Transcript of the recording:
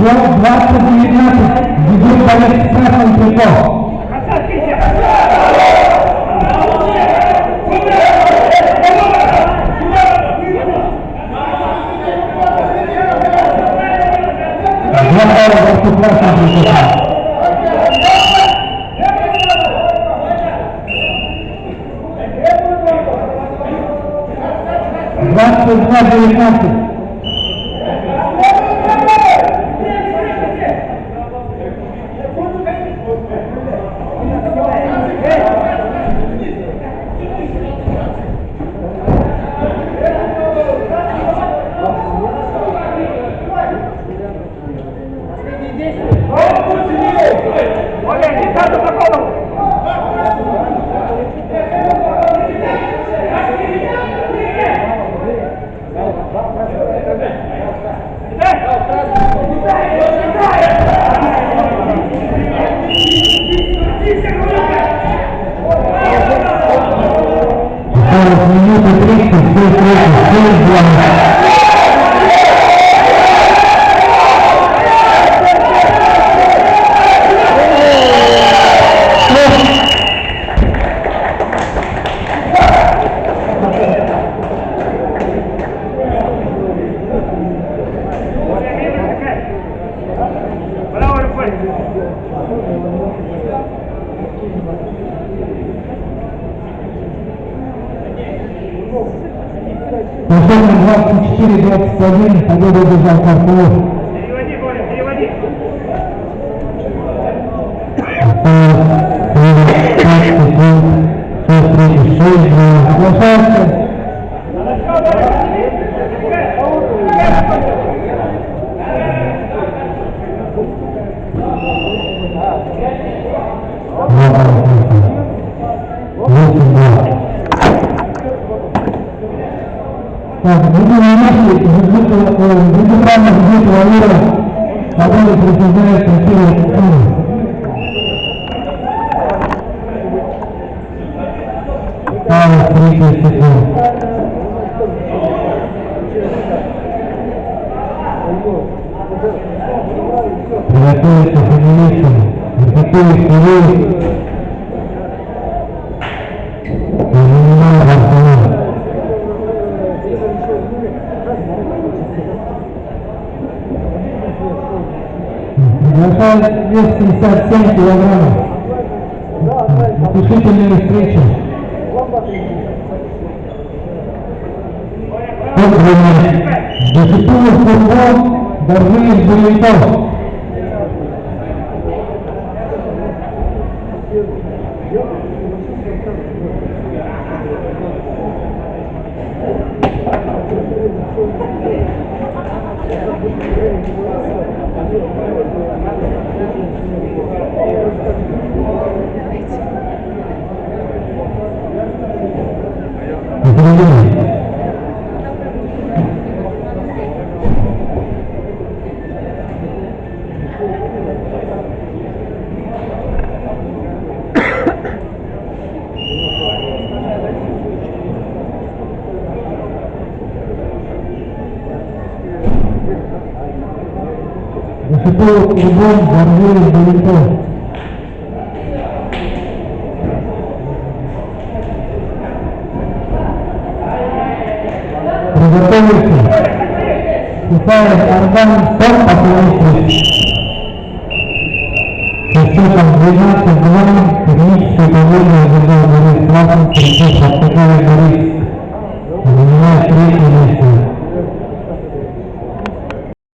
20-19. Дебют Борис Красный Прикол. Последний 24-21, победу одержал Карпов. Переводи, Боря, переводи. Соглашается. Так, ветераны Дмитрия мира, который присоединяется к Киеву. Павел, 30 секунд. Приготовиться к финалистам. Приготовить финалист. Приглашает вес 57 килограммов. Утешительные встречи. Досыпуя футбол, Горжиев Буревиков. Засыпал клубом Горжиев Буревиков. Приготовиться. Китаев Ардан 100 по со счетом 12-2 техническое управление ожидал Борис Красный, Борис